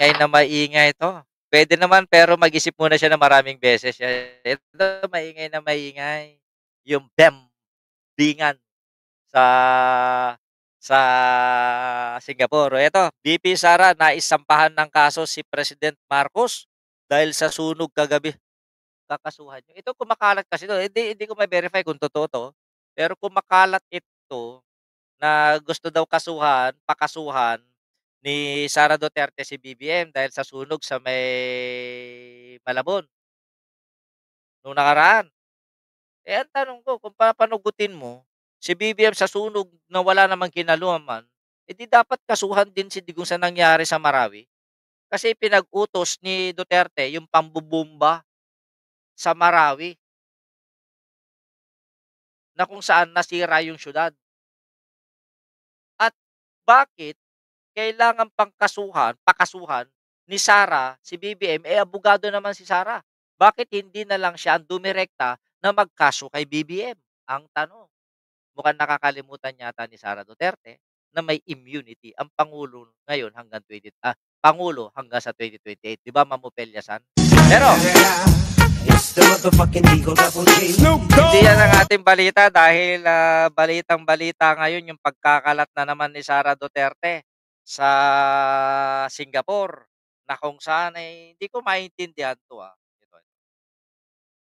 Maingay na maingay 'to. Puwede naman pero mag-isip muna siya ng maraming beses. Ito maingay na maingay, yung bembingan sa sa Singapore. Eto, VP Sara naisampahan ng kaso si President Marcos dahil sa sunog kagabi. Kakasuhan niyo. Ito kumakalat kasi 'to, hindi ko ma-verify kung totoo 'to, pero kumakalat ito na gusto daw pakasuhan ni Sara Duterte si BBM dahil sa sunog sa may Malabon nung nakaraan. Ang tanong ko kung papanugutin mo si BBM sa sunog na wala namang kinalaman, dapat kasuhan din si Digong sa nangyari sa Marawi. Kasi pinag-utos ni Duterte yung pambobomba sa Marawi na kung saan nasira yung siyudad. At bakit kailangan pakasuhan ni Sara si BBM, abogado naman si Sara. Bakit hindi na lang siya ang dumirekta na magkaso kay BBM? Ang tanong. Mukhang nakakalimutan yata ni Sara Duterte na may immunity ang pangulo ngayon pangulo hanggang sa 2028. 'Di ba mamupelyasan? Pero hindi yan ang ating balita dahil balitang-balita ngayon yung pagkakalat na naman ni Sara Duterte sa Singapore na kung saan ay hindi ko maintindihan 'to, Ito.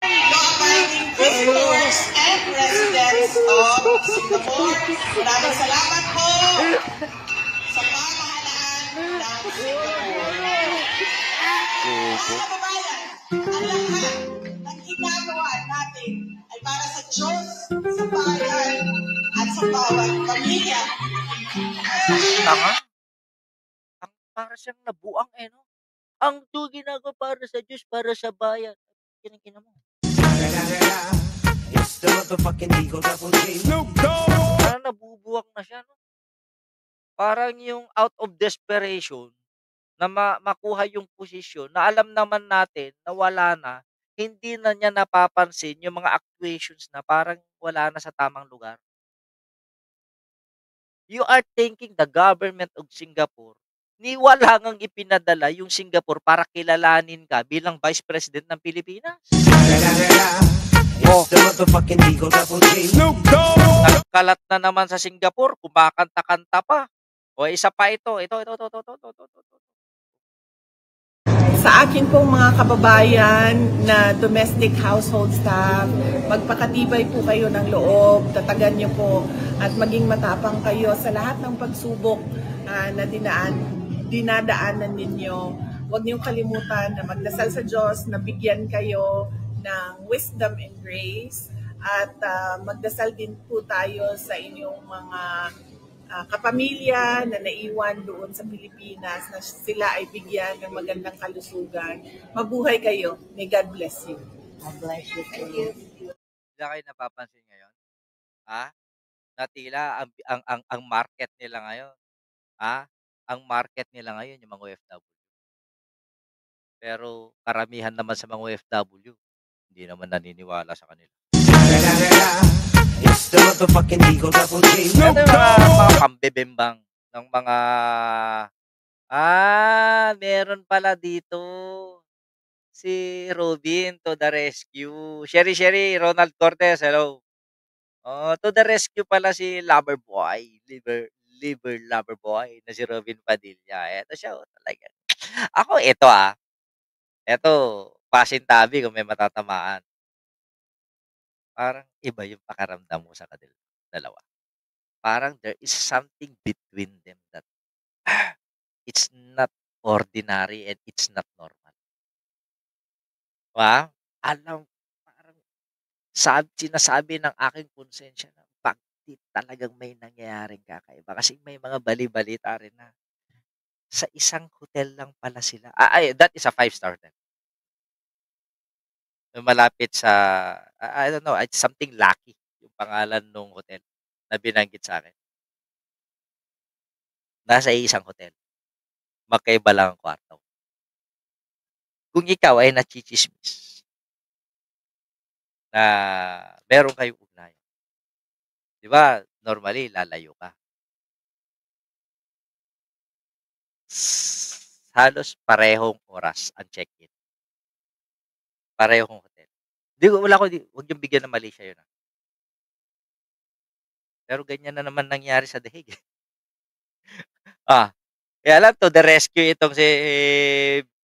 Law-abiding visitors and residents of Singapore. Maraming salamat po sa pamahalaan ng Singapore. Mga kababayan, ang lahat ng ginagawa natin ay para sa Diyos, sa bayan, at sa bawat pamilya. Tama? Ang para siyang nabuang no? Ang ginagawa para sa Diyos, para sa bayan. Kinang-ina mo. Parang nabubuwak na siya, no? Parang yung out of desperation na makuha yung posisyon na alam naman natin na wala na, hindi na niya napapansin yung mga actuations na parang wala na sa tamang lugar. You are thinking the government of Singapore, wala ngang ipinadala yung Singapore para kilalanin ka bilang Vice President ng Pilipinas. Nagkalat na naman sa Singapore, kumakanta-kanta pa. O isa pa ito. Sa akin pong mga kababayan na domestic household staff, magpakatibay po kayo ng loob, tatagan niyo po at maging matapang kayo sa lahat ng pagsubok na dinadaanan ninyo. Huwag niyong kalimutan na magdasal sa Diyos na bigyan kayo ng wisdom and grace at magdasal din po tayo sa inyong mga kapamilya na naiwan doon sa Pilipinas na sila ay bigyan ng magandang kalusugan. Mabuhay kayo. May God bless you. God bless you. Thank you. Wala kayo napapansin ngayon? Na tila ang market nila ngayon, ang market nila ngayon yung mga OFW. Pero karamihan naman sa mga OFW, hindi naman naniniwala sa kanila. Ito yung mga pambebembang ng mga meron pala dito si Robin to the rescue. Sherry, Ronald Cortez, hello. To the rescue pala si Loverboy, liver Loverboy na si Robin Padilla. Eto siya, talaga. Ako, eto, pasintabi kung may matatamaan. Parang iba yung pakaramdam mo sa dalawa. Parang there is something between them that it's not ordinary and it's not normal. Alam, parang sinasabi ng aking konsensya na bakit talagang may nangyayaring kakaiba. Kasi may mga bali-balita rin na sa isang hotel lang pala sila. That is a 5-star hotel. Malapit sa, I don't know, it's something Lucky yung pangalan ng hotel na binanggit sa akin. Nasa isang hotel. Magkaiba lang ang kwarto. Kung ikaw ay nachichismis na meron kayong ugnayan, di ba, normally, lalayo ka. halos parehong oras ang check-in, parehong hotel. 'Di ko wala ko di 'wag niyong bigyan ng mali siya 'yun, pero ganyan na naman nangyari sa daig, eh. Ah, kaya lang to the rescue itong si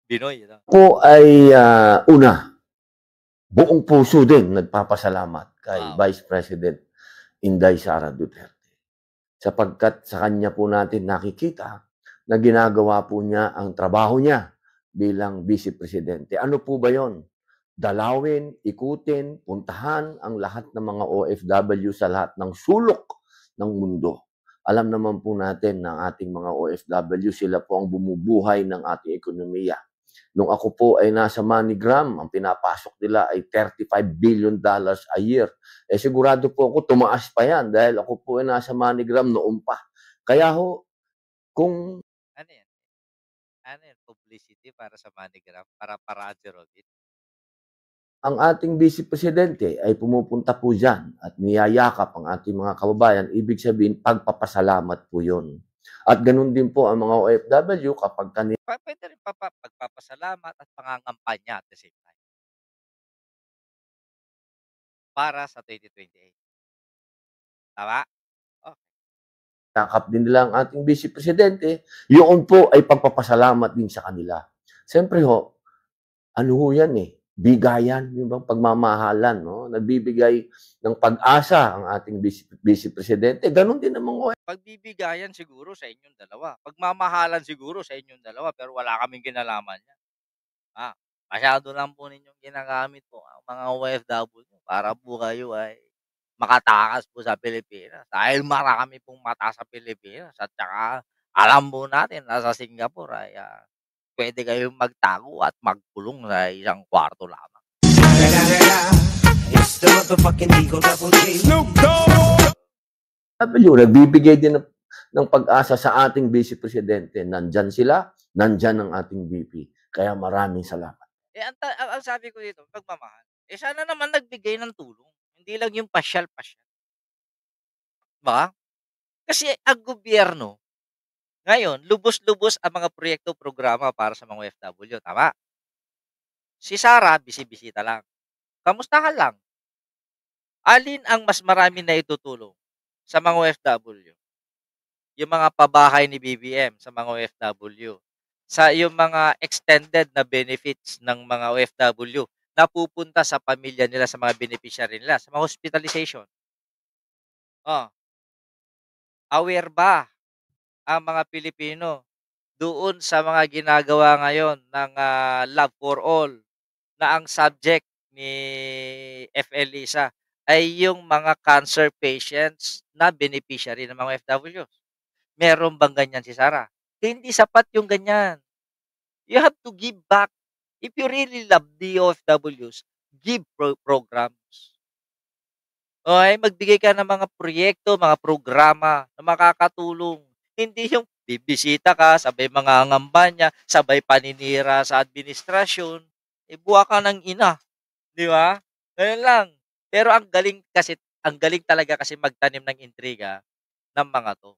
Binoy 'no. Po ay, una, buong puso din nagpapasalamat kay Wow, Vice President Inday Sara Duterte. Sapagkat sa kanya po natin nakikita na ginagawa po niya ang trabaho niya bilang Vice Presidente. Ano po ba yon? Dalawin, ikutin, puntahan ang lahat ng mga OFW sa lahat ng sulok ng mundo. Alam naman po natin na ang ating mga OFW, sila po ang bumubuhay ng ating ekonomiya. Nung ako po ay nasa MoneyGram, ang pinapasok nila ay $35 billion a year. Eh sigurado po ako tumaas pa yan dahil ako po ay nasa MoneyGram noon pa. Kaya ho, kung ano 'yan, ano 'yan, publicity para sa MoneyGram, para paraan si Robin. ang ating Vice Presidente ay pumupunta po dyan at niyayakap ang ating mga kababayan, ibig sabihin, pagpapasalamat po yun. At ganun din po ang mga OFW kapag Puwede rin pagpapasalamat at pangangampanya at the same time, para sa 2028, tama? Oh, yakap din nila ang ating Vice Presidente, yun po ay pagpapasalamat din sa kanila. Siyempre ho, ano ho yan eh, bigayan, yung bang pagmamahalan, no? Nagbibigay ng pag-asa ang ating Vice Presidente. Ganun din ang mga pagbibigayan siguro sa inyong dalawa, pagmamahalan siguro sa inyong dalawa, pero wala kaming kinalaman niyan. Masyado lang po ninyong ginagamit po ang mga OFW para po kayo ay makatakas po sa Pilipinas. Dahil marami pong mata sa Pilipinas at saka alam po natin na sa Singapore ay, puwede kayong magtago at magkulong sa isang kwarto lamang. It's the motherfucking Eagle Double G. OFW, nagbibigay din ng pag-asa sa ating Vice Presidente. Nandyan sila, nandyan ang ating VP. Kaya maraming salamat. Ang sabi ko dito, pagmamahal, sana naman nagbigay ng tulong, hindi lang yung pasyal-pasyal, 'di ba? Kasi ang gobyerno ngayon, lubos-lubos ang mga proyekto, programa para sa mga OFW, tama? Si Sara, bisi-bisita lang. Kamustahan lang. Alin ang mas marami na itutulong sa mga OFW? Yung mga pabahay ni BBM sa mga OFW. Sa yung mga extended na benefits ng mga OFW na pupunta sa pamilya nila, sa mga beneficiary nila, sa mga hospitalization. Oh, aware ba ang mga Pilipino doon sa mga ginagawa ngayon ng, Love for All, na ang subject ni FL Lisa ay yung mga cancer patients na beneficiary ng mga OFW. Meron bang ganyan si Sara? Hindi sapat yung ganyan. You have to give back. If you really love the OFWs, give programs. Okey, magbigay ka ng mga proyekto, mga programa na makakatulong. Hindi yung bibisita ka, sabay mangangamba niya, sabay paninira sa administrasyon, buwa ka ng ina, 'di ba? Gano'n lang. Pero ang galing talaga kasi magtanim ng intriga ng mga 'to.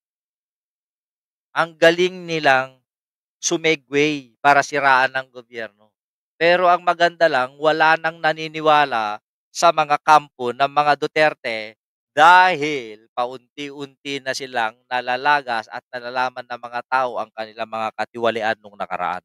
Ang galing nilang sumegway para siraan ng gobyerno. Pero ang maganda lang, wala nang naniniwala sa mga kampo ng mga Duterte dahil paunti-unti na silang nalalagas at nalalaman ng mga tao ang kanilang mga katiwalian nung nakaraan.